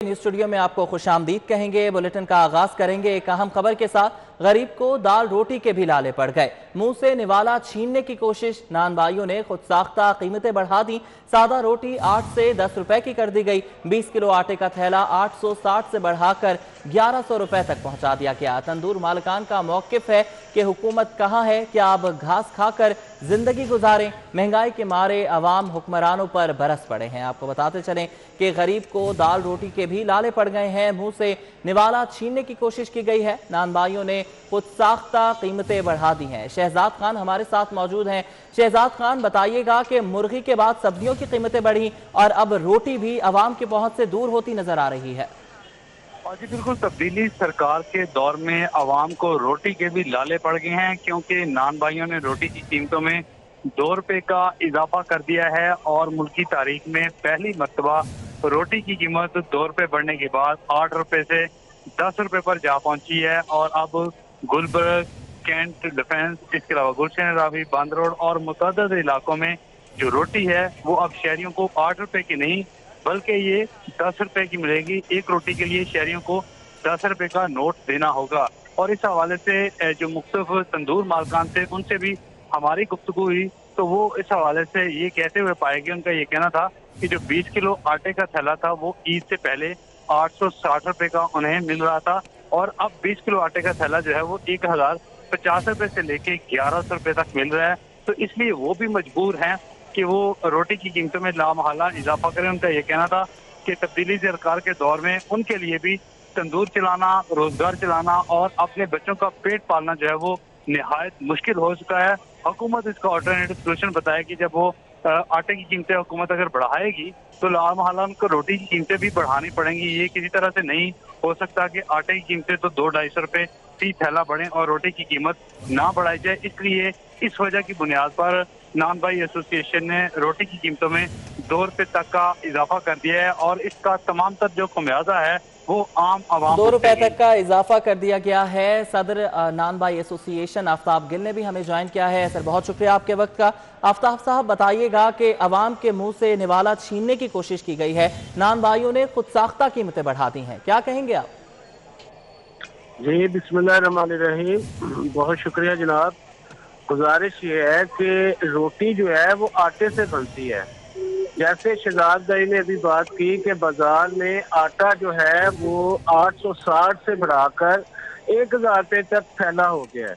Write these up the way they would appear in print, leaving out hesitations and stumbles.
News studio में आपको खुशामदीद कहेंगे। बुलेटिन का आगाज करेंगे एक अहम खबर के साथ। गरीब को दाल रोटी के भी लाले पड़ गए। मुंह से निवाला छीनने की कोशिश। नान भाइयों ने खुद साख्ता कीमतें बढ़ा दी। सादा रोटी 8 से 10 रुपए की कर दी गई। 20 किलो आटे का थैला 860 से बढ़ाकर 1100 रुपए तक पहुंचा दिया गया। तंदूर मालिकान का मौकिफ है कि हुकूमत कहां है, क्या अब घास खाकर जिंदगी गुजारें। महंगाई के मारे अवाम हुक्मरानों पर बरस पड़े हैं। आपको बताते चलें कि गरीब को दाल रोटी के भी लाले पड़ गए हैं। मुंह से निवाला छीनने की कोशिश की गई है। नान भाइयों ने खुद साख्ता कीमतें बढ़ा दी हैं। शहजाद खान हमारे साथ मौजूद हैं। शहजाद खान, बताइएगा कि मुर्गी के बाद सब्जियों की कीमतें बढ़ी और अब रोटी भी अवाम की पहुंच से दूर होती नजर आ रही है। और जी बिल्कुल, तब्दीली सरकार के दौर में आवाम को रोटी के भी लाले पड़ गए हैं, क्योंकि नान भाइयों ने रोटी की कीमतों में 2 रुपए का इजाफा कर दिया है और मुल्क की तारीख में पहली मरतबा रोटी की कीमत 2 रुपए बढ़ने के बाद 8 रुपए से 10 रुपए पर जा पहुंची है। और अब गुलबर्ग, कैंट, डिफेंस, इसके अलावा गुलशन रावी, बंद रोड और मुतअद्दिद इलाकों में जो रोटी है वो अब शहरियों को 8 रुपए की नहीं बल्कि ये 10 रुपए की मिलेगी। एक रोटी के लिए शहरियों को 10 रुपए का नोट देना होगा। और इस हवाले से जो मुख्तलिफ तंदूर मालकान थे उनसे भी हमारी गुफ्तगू हुई, तो वो इस हवाले से ये कहते हुए पाए गए, उनका ये कहना था कि जो 20 किलो आटे का थैला था वो ईद से पहले 860 रुपए का उन्हें मिल रहा था, और अब 20 किलो आटे का थैला जो है वो 1050 रुपए से लेके 1100 रुपए तक मिल रहा है। तो इसलिए वो भी मजबूर हैं कि वो रोटी की कीमतों में लामहला इजाफा करें। उनका ये कहना था कि तब्दीली सरकार के दौर में उनके लिए भी तंदूर चलाना, रोजगार चलाना और अपने बच्चों का पेट पालना जो है वो निहायत मुश्किल हो चुका है। हुकूमत इसका अल्टरनेटिव सोल्यूशन बताएगी। जब वो आटे की कीमतें हुकूमत अगर बढ़ाएगी तो लामहला उनको रोटी की कीमतें भी बढ़ानी पड़ेंगी। ये किसी तरह से नहीं हो सकता कि आटे की कीमतें तो 200-250 रुपए फी थैला बढ़े और रोटी की कीमत ना बढ़ाई जाए। इसलिए इस वजह की बुनियाद पर नान भाई एसोसिएशन ने रोटी की कीमतों में 2 रुपए तक का इजाफा कर दिया है, और इसका तमाम तर जो खमियाजा है वो आम आवाम 2 रुपए तक का इजाफा कर दिया गया है। सदर नान भाई एसोसिएशन आफ्ताब गिल ने भी हमें ज्वाइन किया है। सर, बहुत शुक्रिया आपके वक्त का। आफ्ताब साहब, बताइएगा कि अवाम के मुंह से निवाला छीनने की कोशिश की गई है। नान भाइयों ने खुद साख्ता कीमतें बढ़ा दी हैं, क्या कहेंगे आप? जी, बिस्मिल्लाहिर्रहमानिर्रहीम। बहुत शुक्रिया जनाब। गुजारिश ये है कि रोटी जो है वो आटे से बनती है। जैसे शहजाद भाई ने अभी बात की कि बाजार में आटा जो है वो 860 से बढ़ाकर 1000 रुपये तक फैला हो गया है।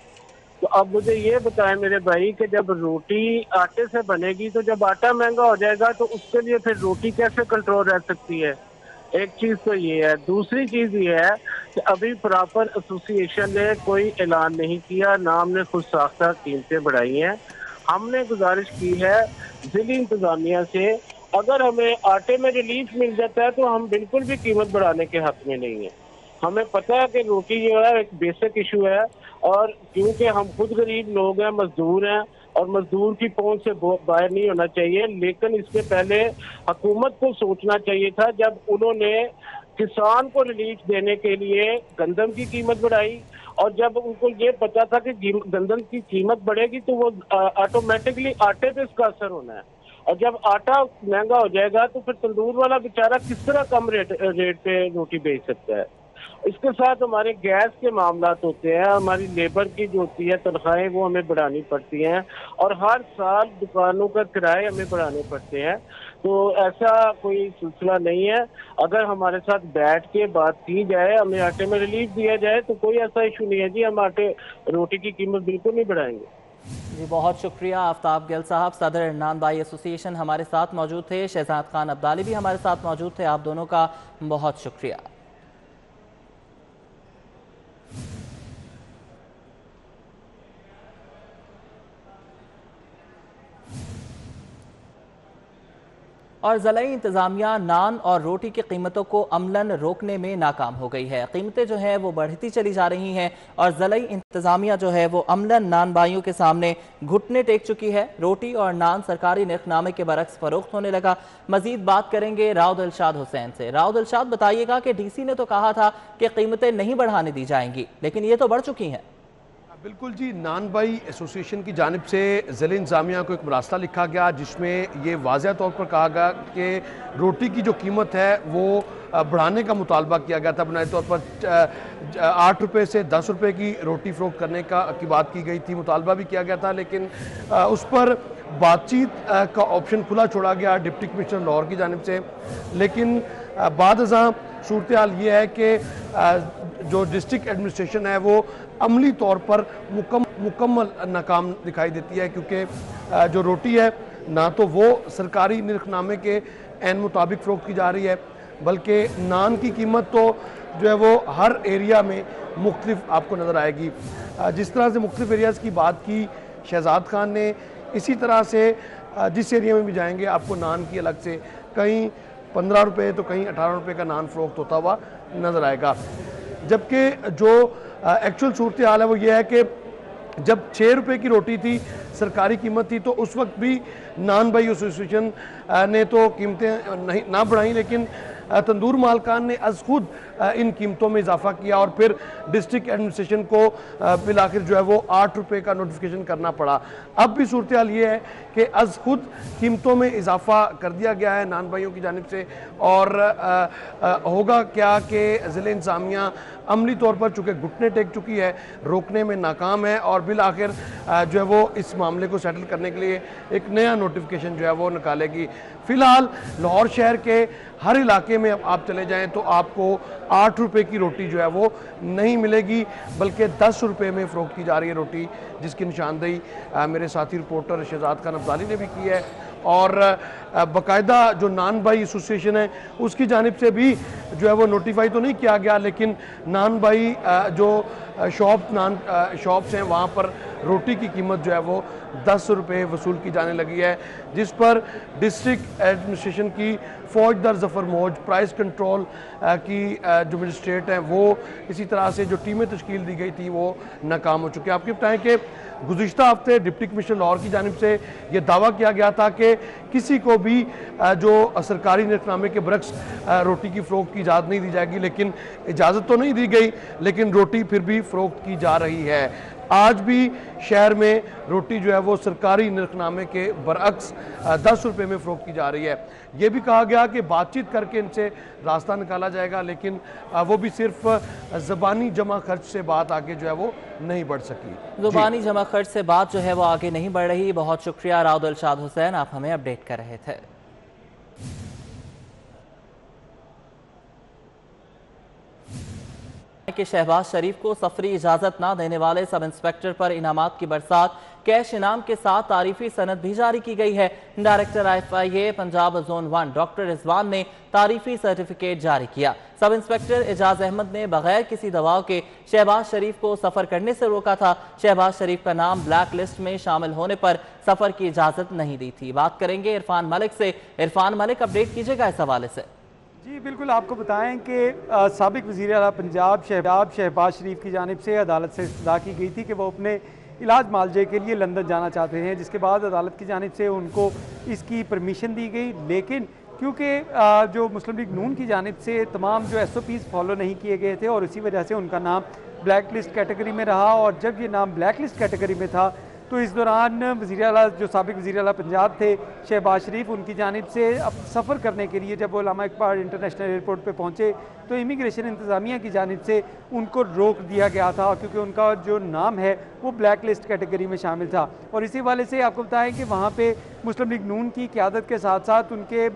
तो अब मुझे ये बताएं मेरे भाई कि जब रोटी आटे से बनेगी तो जब आटा महंगा हो जाएगा तो उसके लिए फिर रोटी कैसे कंट्रोल रह सकती है? एक चीज तो ये है। दूसरी चीज ये है कि अभी प्रॉपर एसोसिएशन ने कोई ऐलान नहीं किया, ना हमने खुद साख्ता कीमतें बढ़ाई हैं। हमने गुजारिश की है जिली इंतजामिया से, अगर हमें आटे में रिलीफ मिल जाता है तो हम बिल्कुल भी कीमत बढ़ाने के हक में नहीं है। हमें पता है कि रोटी जो है एक बेसिक इशू है, और क्योंकि हम खुद गरीब लोग हैं, मजदूर हैं, और मजदूर की पहुंच से बाहर नहीं होना चाहिए। लेकिन इसके पहले हुकूमत को सोचना चाहिए था, जब उन्होंने किसान को रिलीफ देने के लिए गंदम की कीमत बढ़ाई, और जब उनको ये पता था कि गंदम की कीमत बढ़ेगी तो वो ऑटोमेटिकली आटे पे इसका असर होना है। और जब आटा महंगा हो जाएगा तो फिर तंदूर वाला बेचारा किस तरह कम रेट पे रोटी बेच सकता है? इसके साथ हमारे गैस के मामला होते हैं, हमारी लेबर की जो होती है तनख्वाहें वो हमें बढ़ानी पड़ती हैं, और हर साल दुकानों का किराए हमें बढ़ाने पड़ते हैं। तो ऐसा कोई सिलसिला नहीं है। अगर हमारे साथ बैठ के बात की जाए, हमें आटे में रिलीफ दिया जाए तो कोई ऐसा इशू नहीं है जी, हम आटे रोटी की कीमत बिल्कुल नहीं बढ़ाएंगे। जी, बहुत शुक्रिया आफ्ताब गिल साहब। सदर नान भाई एसोसिएशन हमारे साथ मौजूद थे। शहजाद खान अब्दाली भी हमारे साथ मौजूद थे। आप दोनों का बहुत शुक्रिया। और ज़िला इंतज़ामिया नान और रोटी की कीमतों को अमलन रोकने में नाकाम हो गई है। कीमतें जो हैं वो बढ़ती चली जा रही हैं, और ज़िला इंतज़ामिया जो है वो अमलन नान भाइयों के सामने घुटने टेक चुकी है। रोटी और नान सरकारी निर्खनामे के बरक्स फरोख्त होने लगा। मजीद बात करेंगे राव दिलशाद हुसैन से। राव दिलशाद, बताइएगा कि DC ने तो कहा था कि कीमतें नहीं बढ़ाने दी जाएंगी, लेकिन ये तो बढ़ चुकी हैं। बिल्कुल जी, नान भाई एसोसिएशन की जानिब से ज़िला इंतज़ामिया को एक मरासला लिखा गया जिसमें ये वाज़ह तौर पर कहा गया कि रोटी की जो कीमत है वो बढ़ाने का मुतालबा किया गया था। बुनियादी तौर पर 8 रुपये से 10 रुपये की रोटी फ़रोख्त करने की बात की गई थी, मुतालबा भी किया गया था, लेकिन उस पर बातचीत का ऑप्शन खुला छोड़ा गया डिप्टी कमिश्नर लाहौर की जानिब से। लेकिन बाद अज़ां सूरत हाल ये है कि जो डिस्ट्रिक्ट एडमिनिस्ट्रेशन है वो अमली तौर पर मुकम्मल नाकाम दिखाई देती है, क्योंकि जो रोटी है ना तो वो सरकारी निर्खनामे के एन मुताबिक फ़रोख्त की जा रही है, बल्कि नान की कीमत तो जो है वो हर एरिया में मुख्तलिफ आपको नज़र आएगी। जिस तरह से मुख्तलिफ एरियाज़ की बात की शहजाद खान ने, इसी तरह से जिस एरिया में भी जाएंगे आपको नान की अलग से कहीं 15 रुपये तो कहीं 18 रुपये का नान फ़रोख्त होता हुआ नज़र आएगा। जबकि जो एक्चुअल सूरत हाल है वो ये है कि जब 6 रुपये की रोटी थी, सरकारी कीमत थी, तो उस वक्त भी नान भाई एसोसिएशन ने तो कीमतें नहीं ना बढ़ाई, लेकिन तंदूर मालकान ने अज खुद इन कीमतों में इजाफा किया और फिर डिस्ट्रिक्ट एडमिनिस्ट्रेशन को बिल आखिर जो है वो 8 रुपये का नोटिफिकेशन करना पड़ा। अब भी सूरत हाल ये है कि अज खुद कीमतों में इजाफा कर दिया गया है नान भाइयों की जानिब से, और होगा क्या कि ज़िले इंतज़ामिया अमली तौर पर चूँकि घुटने टेक चुकी है, रोकने में नाकाम है, और बिल आखिर जो है वो इस मामले को सेटल करने के लिए एक नया नोटिफिकेशन जो है वो निकालेगी। फ़िलहाल लाहौर शहर के हर इलाके में आप चले जाएं तो आपको 8 रुपये की रोटी जो है वो नहीं मिलेगी, बल्कि 10 रुपये में फ़रोख्त की जा रही है रोटी, जिसकी निशानदेही मेरे साथी रिपोर्टर शहजाद खान अब्दाली ने भी की है। और बाकायदा जो नान भाई एसोसिएशन है उसकी जानिब से भी जो है वो नोटिफाई तो नहीं किया गया, लेकिन नान भाई जो शॉप्स हैं वहाँ पर रोटी की कीमत जो है वो 10 रुपये वसूल की जाने लगी है, जिस पर डिस्ट्रिक्ट एडमिनिस्ट्रेशन की फ़ौज दर ज़फ़र मौज, प्राइस कंट्रोल की जो मजिस्ट्रेट हैं वो, इसी तरह से जो टीमें तश्कील दी गई थी वो नाकाम हो चुकी है। आपके बताएं कि गुज़िश्ता हफ्ते डिप्टी कमिश्नर लाहौर की जानिब से ये दावा किया गया था कि किसी को भी जो सरकारी निर्खनामे के बरक्स रोटी की फ़रोख्त की इजाज़त नहीं दी जाएगी, लेकिन इजाज़त तो नहीं दी गई, लेकिन रोटी फिर भी फ़रोख्त की जा रही है। आज भी शहर में रोटी जो है वो सरकारी निर्खनामे के बरअक्स 10 रुपये में फ़रोख्त की जा रही है। ये भी कहा गया कि बातचीत करके इनसे रास्ता निकाला जाएगा, लेकिन वो भी सिर्फ ज़बानी जमा खर्च से बात आगे जो है वो नहीं बढ़ सकी। ज़ुबानी जमा खर्च से बात जो है वो आगे नहीं बढ़ रही। बहुत शुक्रिया राव दिलशाद हुसैन, आप हमें अपडेट कर रहे थे। कि शहबाज शरीफ को सफरी इजाजत ना देने वाले सब इंस्पेक्टर पर इनामात की बरसात, कैश इनाम के साथ तारीफी सनद भी जारी की गई है। Director IFIA Punjab zone 1 doctor Rizwan ने तारीफी सर्टिफिकेट जारी किया। सब इंस्पेक्टर एजाज अहमद ने बगैर किसी दबाव के शहबाज शरीफ को सफर करने से रोका था। शहबाज शरीफ का नाम ब्लैक लिस्ट में शामिल होने पर सफर की इजाजत नहीं दी थी। बात करेंगे इरफान मलिक से। इरफान मलिक, अपडेट कीजिएगा इस हवाले से। जी बिल्कुल, आपको बताएं कि साबिक वज़ीर आला पंजाब शहबाज शरीफ की जानिब से अदालत से इस्तदा की गई थी कि वो अपने इलाज मालजे के लिए लंदन जाना चाहते हैं, जिसके बाद अदालत की जानिब से उनको इसकी परमिशन दी गई। लेकिन क्योंकि जो मुस्लिम लीग नून की जानिब से तमाम जो SOPs फॉलो नहीं किए गए थे और इसी वजह से उनका नाम ब्लैक लिस्ट कैटेगरी में रहा, और जब ये नाम ब्लैक लिस्ट कैटेगरी में था तो इस दौरान वज़ीर आला जो साबिक वज़ीर आला पंजाब थे शहबाज शरीफ, उनकी जानिब से अब सफ़र करने के लिए जब वो उलमा इकबाल इंटरनेशनल एयरपोर्ट पे पहुँचे तो इमिग्रेशन इंतज़ामिया की जानिब से उनको रोक दिया गया था, क्योंकि उनका जो नाम है वो ब्लैक लिस्ट कैटेगरी में शामिल था। और इसी वाले से आपको बताएं कि वहाँ पे मुस्लिम लीग नून की क़यादत के साथ साथ उनके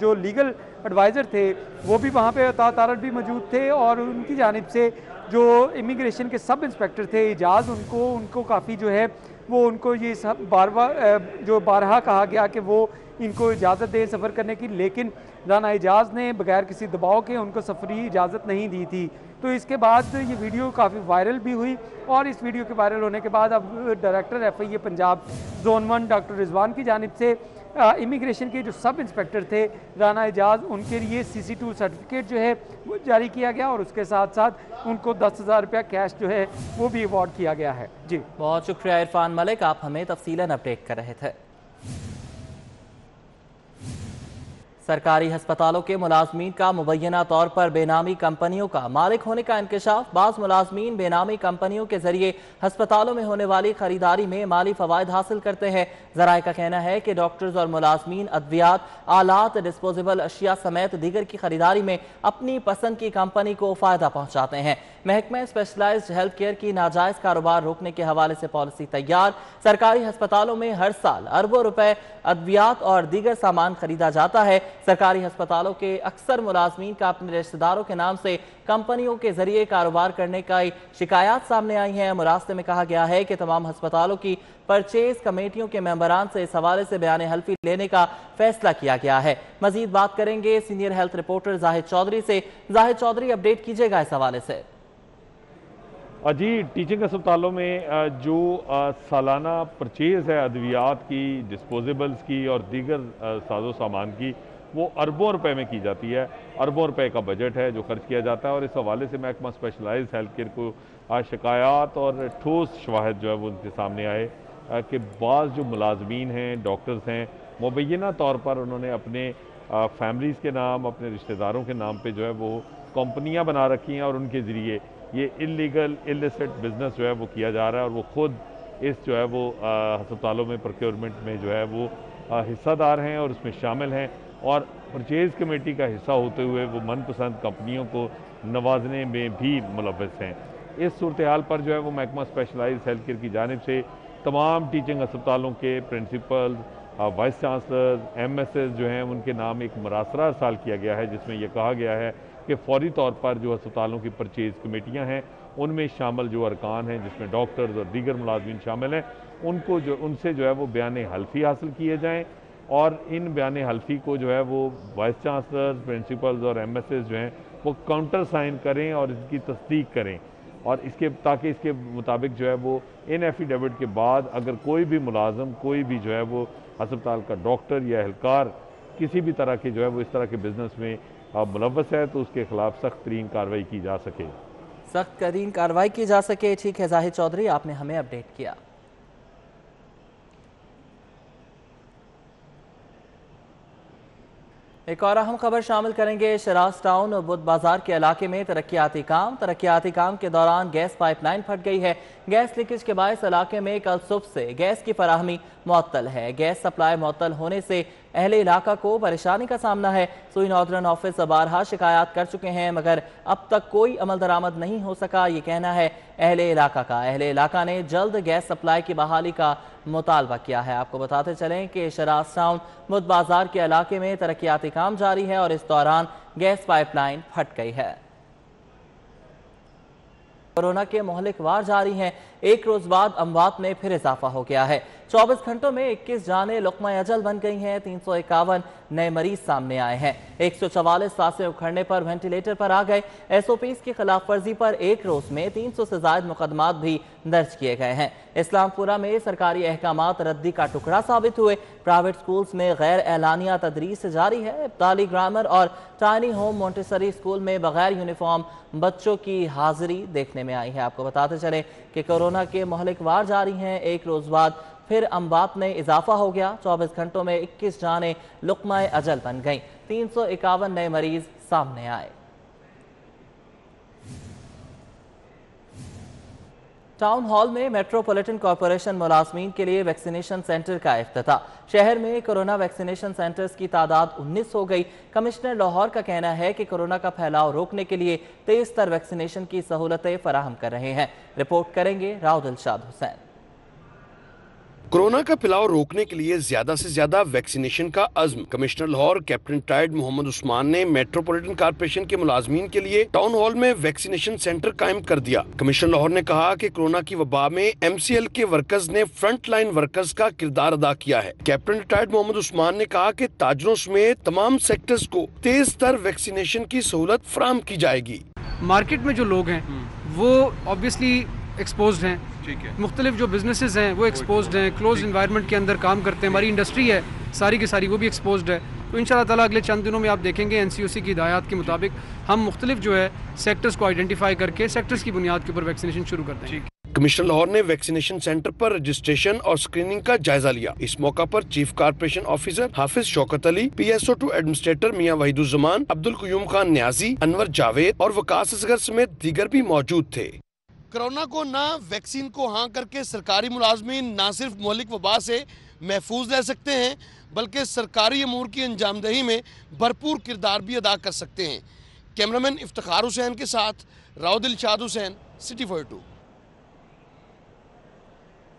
जो लीगल एडवाइज़र थे वो भी वहाँ पे तारत भी मौजूद थे, और उनकी जानिब से जो इमिग्रेशन के सब इंस्पेक्टर थे एजाज़, उनको काफ़ी जो है वो उनको ये सब बारहा कहा गया कि वो इनको इजाज़त दें सफ़र करने की, लेकिन राना एजाज़ ने बगैर किसी दबाव के उनको सफरी इजाज़त नहीं दी थी। तो इसके बाद ये वीडियो काफ़ी वायरल भी हुई, और इस वीडियो के वायरल होने के बाद अब director FIA Punjab zone 1 doctor Rizwan की जानिब से इमिग्रेशन के जो सब इंस्पेक्टर थे राना एजाज, उनके लिए CC2 सर्टिफिकेट जो है वो जारी किया गया, और उसके साथ साथ उनको 10,000 रुपया कैश जो है वो भी अवार्ड किया गया है। जी बहुत शुक्रिया इरफान मलिक, आप हमें तफसीलन अपडेट कर रहे थे। सरकारी हस्पतालों के मुलाजमीन का मुबैना तौर पर बेनामी कंपनियों का मालिक होने का इंकशाफ। बाज़ मुलाजमीन बेनामी कंपनियों के जरिए हस्पतालों में होने वाली खरीदारी में माली फवायद हासिल करते हैं। ज़राए का कहना है कि डॉक्टर्स और मुलाजमीन अद्वियात, आलात, डिस्पोजेबल अशिया समेत दीगर की खरीदारी में अपनी पसंद की कंपनी को फायदा पहुंचाते हैं। महकमा स्पेशलाइज्ड हेल्थ केयर की नाजायज कारोबार रोकने के हवाले से पॉलिसी तैयार। सरकारी अस्पतालों में हर साल अरबों रुपए अद्वियात और दीगर सामान खरीदा जाता है। सरकारी अस्पतालों के अक्सर मुलाजमीन का अपने रिश्तेदारों के नाम से कंपनियों के जरिए कारोबार करने का शिकायत सामने आई है। मुरास्ते में कहा गया है कि तमाम अस्पतालों की परचेज कमेटियों के मेंबरान से इस हवाले से बयान हल्फी लेने का फैसला किया गया है। मजीद बात करेंगे senior health reporter Zahid Chaudhry से। जाहिद चौधरी, अपडेट कीजिएगा इस हवाले से। जी, टीचिंग अस्पतालों में जो सालाना परचेज़ है अद्वियात की, डिस्पोजेबल्स की और दीगर साजो सामान की, वो अरबों रुपए में की जाती है। अरबों रुपए का बजट है जो खर्च किया जाता है और इस हवाले से महकमा स्पेशलाइज्ड हेल्थ केयर को शिकायत और ठोस शवाहिद जो है वो उनके सामने आए कि बाज़ जो मुलाजमीन हैं, डॉक्टर्स हैं, मुबैना तौर पर उन्होंने अपने फैमिलीज़ के नाम, अपने रिश्तेदारों के नाम पे जो है वो कंपनियां बना रखी हैं और उनके ज़रिए ये इलीगल इलिसिट बिज़नेस जो है वो किया जा रहा है और वो खुद इस जो है वो अस्पतालों में प्रोक्योरमेंट में जो है वो हिस्सादार हैं और उसमें शामिल हैं और परचेज़ कमेटी का हिस्सा होते हुए वो मनपसंद कंपनियों को नवाजने में भी मुलव्वस हैं। इस सूरत हाल पर जो है वो महकमा स्पेशलाइज्ड हेल्थ केयर की जानिब से तमाम टीचिंग अस्पतालों के प्रिंसिपल, वाइस चांसलर, MSs जो हैं उनके नाम एक मरासरा इरसाल किया गया है जिसमें यह कहा गया है कि फौरी तौर पर जो अस्पतालों की परचेज़ कमेटियाँ हैं उनमें शामिल जो अरकान हैं जिसमें डॉक्टर्स और दीगर मुलाजमीन शामिल हैं उनसे जो है वो बयान हल्फी हासिल किए जाएँ और इन बयान हल्फी को जो है वो वाइस चांसलर, प्रिंसिपल्स और MSs जो हैं वो काउंटर साइन करें और इसकी तस्दीक करें और ताकि इसके मुताबिक जो है वो इन एफिडेविट के बाद अगर कोई भी मुलाजम, कोई भी जो है वो अस्पताल का डॉक्टर या एहलकार किसी भी तरह के जो है वो इस तरह के बिजनेस में मुलव्वस है तो उसके खिलाफ सख्त तरीन कार्रवाई की जा सके। सख्त तरीन कार्रवाई की जा सके। ठीक है जाहिद चौधरी, आपने हमें अपडेट किया। एक और अहम खबर शामिल करेंगे। शराज टाउन और बुद्ध बाजार के इलाके में तरक्याती काम के दौरान गैस पाइपलाइन फट गई है। गैस लीकेज के बायस इलाके में कल सुबह से गैस की फराहमी मुअत्तल है। गैस सप्लाई मुअत्तल होने से अहले इलाका को परेशानी का सामना है। सुई नॉर्दर्न ऑफिस बारहा शिकायत कर चुके हैं मगर अब तक कोई अमल दरामद नहीं हो सका, ये कहना है अहले इलाका का। अहले इलाका ने जल्द गैस सप्लाई की बहाली का मुतालबा किया है। आपको बताते चलें कि शराज टाउन बुद्ध बाजार के इलाके में तरक्याती काम जारी है और इस दौरान गैस पाइपलाइन फट गई है। कोरोना के मोहलिक वार जारी हैं। एक रोज बाद अमवात में फिर इजाफा हो गया है। 24 घंटों में 21 जाने लुक़मा अजल बन गई हैं। 351 नए मरीज सामने आए हैं। 144 सांसें उखड़ने पर वेंटिलेटर पर आ गए। SOPs की खिलाफ वर्जी पर एक रोज में 300 से ज्यादा मुकदमात भी दर्ज किए गए हैं। इस्लामपुरा में सरकारी अहकामात रद्दी का टुकड़ा साबित हुए। प्राइवेट स्कूल्स में गैर एलानिया तदरीस जारी है। इब्ताली ग्रामर और टाइनी होम मोंटेसरी स्कूल में बगैर यूनिफॉर्म बच्चों की हाजिरी देखने में आई है। आपको बताते चले कि कोरोना के मोहलिक वार जारी हैं। एक रोज बाद फिर अमवात में इजाफा हो गया। 24 घंटों में 21 जाने लुक़मा अजल बन गईं। 351 नए मरीज सामने आए। टाउन हॉल में मेट्रोपॉलिटन कॉरपोरेशन मुलाजमीन के लिए वैक्सीनेशन सेंटर का इफ्तिताह। शहर में कोरोना वैक्सीनेशन सेंटर्स की तादाद 19 हो गई। कमिश्नर लाहौर का कहना है कि कोरोना का फैलाव रोकने के लिए तेज तर वैक्सीनेशन की सहूलतें फराहम कर रहे हैं। रिपोर्ट करेंगे राव दिलशाद हुसैन। कोरोना का फैलाव रोकने के लिए ज्यादा से ज्यादा वैक्सीनेशन का अज़्म। कमिश्नर लाहौर कैप्टन टाइड मोहम्मद उस्मान ने मेट्रोपॉलिटन कॉर्पोरेशन के मुलाजमीन के लिए टाउन हॉल में वैक्सीनेशन सेंटर कायम कर दिया। कमिश्नर लाहौर ने कहा कि कोरोना की वबा में MCL के वर्कर्स ने फ्रंट लाइन वर्कर्स का किरदार अदा किया है। कैप्टन टाइड मोहम्मद उस्मान ने कहा कि ताजरों समेत तमाम सेक्टर्स को तेज तर वैक्सीनेशन की सहूलत फराहम की जाएगी। मार्केट में जो लोग हैं वो ऑब्वियसली एक्सपोज्ड हैं, मुख्तलिफ जो बिजनेसेस हैं वो एक्सपोज्ड हैं, क्लोज इन्वायरमेंट के अंदर काम करते हैं। हमारी इंडस्ट्री है सारी की सारी वो भी एक्सपोज्ड है। तो इंशाल्लाह ताला अगले चंद दिनों में आप देखेंगे NCOC की हिदायत के मुताबिक हम मुख्तलिफ जो है सेक्टर्स को आइडेंटिफाई करके सेक्टर्स की बुनियाद के ऊपर वैक्सीनेशन शुरू करते हैं। कमिश्नर लाहौर ने वैक्सीनेशन सेंटर पर रजिस्ट्रेशन और स्क्रीनिंग का जायजा लिया। इस मौका पर चीफ कारपोरेशन ऑफिसर हाफिज शौकत अली, PSO2 एडमिनिस्ट्रेटर मियां वहीदुज्जमान, अब्दुल कयूम खान न्याजी, अनवर जावेद और वकास असगर समेत दीगर भी मौजूद थे। कोरोना को ना वैक्सीन को हाँ करके सरकारी मुलाजमीन न सिर्फ मौलिक वबा से महफूज रह सकते हैं, बल्कि सरकारी अमूर की अंजामदही में भरपूर किरदार भी अदा कर सकते हैं। कैमरामैन इफ्तिखार हुसैन के साथ राव दिलशाद हुसैन, सिटी 42।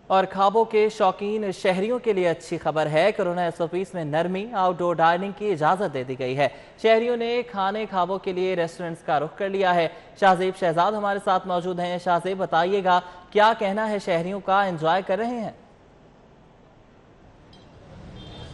और ख्वाबों के शौकीन शहरियों के लिए अच्छी खबर है। कोरोना SOPs में नरमी, आउटडोर डाइनिंग की इजाज़त दे दी गई है। शहरियों ने खाने ख्वाबों के लिए रेस्टोरेंट्स का रुख कर लिया है। शाहजेब शहजाद हमारे साथ मौजूद हैं। शाहजेब, बताइएगा क्या कहना है शहरियों का, एंजॉय कर रहे हैं?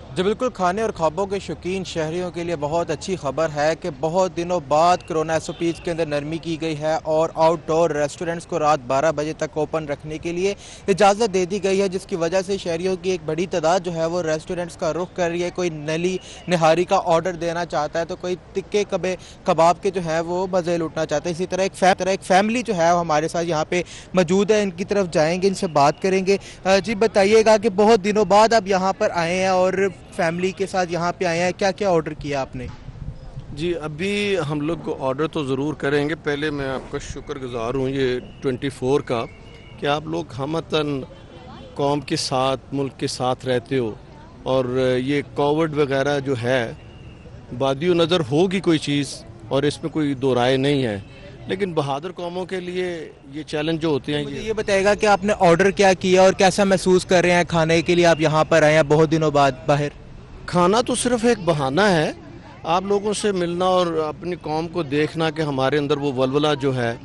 जी बिल्कुल, खाने और ख्वाबों के शौकीन शहरियों के लिए बहुत अच्छी खबर है कि बहुत दिनों बाद कोरोना SOPs के अंदर नरमी की गई है और आउटडोर रेस्टोरेंट्स को रात 12 बजे तक ओपन रखने के लिए इजाज़त दे दी गई है, जिसकी वजह से शहरियों की एक बड़ी तादाद जो है वो रेस्टोरेंट्स का रुख कर रही है। कोई नली नहारी का ऑर्डर देना चाहता है तो कोई टिक्के कबाब के जो है वो मज़े लूटना चाहता है। इसी तरह एक फैमिली जो है वो हमारे साथ यहाँ पे मौजूद है, इनकी तरफ जाएंगे, इनसे बात करेंगे। जी बताइएगा कि बहुत दिनों बाद आप यहाँ पर आए हैं और फैमिली के साथ यहाँ पे आए हैं, क्या क्या ऑर्डर किया आपने? जी अभी हम लोग ऑर्डर तो ज़रूर करेंगे। पहले मैं आपका शुक्रगुजार हूँ ये 24 का कि आप लोग हमतन कौम के साथ, मुल्क के साथ रहते हो और ये कोविड वगैरह जो है बादियो नज़र होगी कोई चीज़ और इसमें कोई दो राय नहीं है, लेकिन बहादुर कौमों के लिए ये चैलेंज जो होते हैं। ये बताएगा कि आपने ऑर्डर क्या किया और कैसा महसूस कर रहे हैं खाने के लिए? आप यहाँ पर आए हैं बहुत दिनों बाद बाहर। खाना तो सिर्फ एक बहाना है, आप लोगों से मिलना और अपनी कौम को देखना कि हमारे अंदर वो वलवला जो है,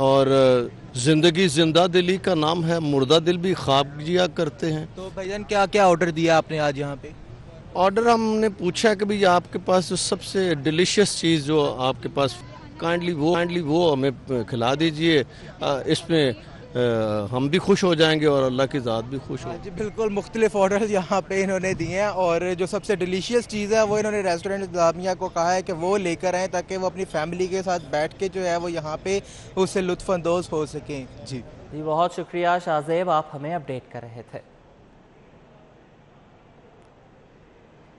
और ज़िंदगी जिंदा दिली का नाम है, मुर्दा दिल भी ख्वाब जिया करते हैं। तो भाईजान क्या क्या ऑर्डर दिया आपने आज यहाँ पे? ऑर्डर हमने पूछा कि भाई आपके पास जो सबसे डिलीशियस चीज़ जो आपके पास काइंडली वो हमें खिला दीजिए, इसमें हम भी खुश हो जाएंगे और अल्लाह की ज़ात भी खुश हो। जी बिल्कुल, मुख्तलिफ ऑर्डर यहाँ पे इन्होंने दिए हैं और जो सबसे डिलीशियस चीज़ है वो इन्होंने रेस्टोरेंट इंतज़ामिया को कहा है कि वो लेकर आएँ ताकि वो अपनी फैमिली के साथ बैठ के जो है वो यहाँ पे उससे लुत्फ़अंदोज़ हो सकें। जी बहुत शुक्रिया शाहजेब, आप हमें अपडेट कर रहे थे।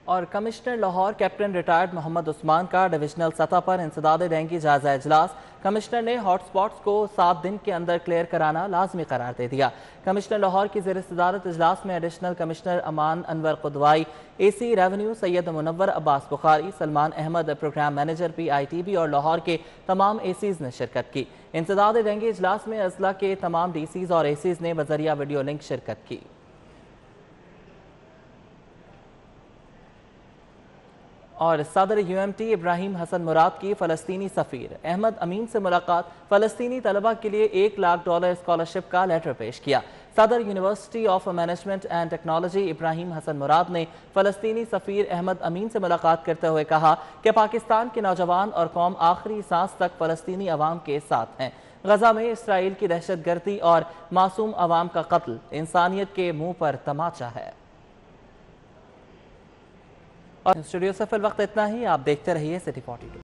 और commissioner Lahore captain retired Mohammad Usman का डिविजनल सतह पर इंसदाद देंगी जायजा इजलास। कमिश्नर ने हॉटस्पॉट्स को 7 दिन के अंदर क्लियर कराना लाजमी करार दे दिया। कमिश्नर लाहौर की ज़ेर सदारत इजलास में additional commissioner Aman Anwar Qidwai, AC revenue Syed Munawar Abbas Bukhari, Salman Ahmed programme manager PITB और लाहौर के तमाम ACs ने शिरकत की। इंसदाद देंगी इजलास में अजला के तमाम DCs और ACs ने बजरिया वीडियो लिंक शिरकत की। और सदर UMT इब्राहिम हसन मुराद की फ़लस्तीनी सफ़ीर अहमद अमीन से मुलाकात। फ़लस्तीनी तलबा के लिए $1 लाख स्कॉलरशिप का लेटर पेश किया। सदर university of management and technology Ibrahim Hassan Murad ने फ़लस्तीनी सफ़ीर अहमद अमीन से मुलाकात करते हुए कहा कि पाकिस्तान के नौजवान और कौम आखिरी सांस तक फ़लस्तीनी अवाम के साथ हैं। गजा में इसराइल की दहशतगर्दी और मासूम अवाम का कत्ल इंसानियत के मुँह पर तमाचा है। और स्टूडियो से फिल वक्त इतना ही। आप देखते रहिए सिटी 42।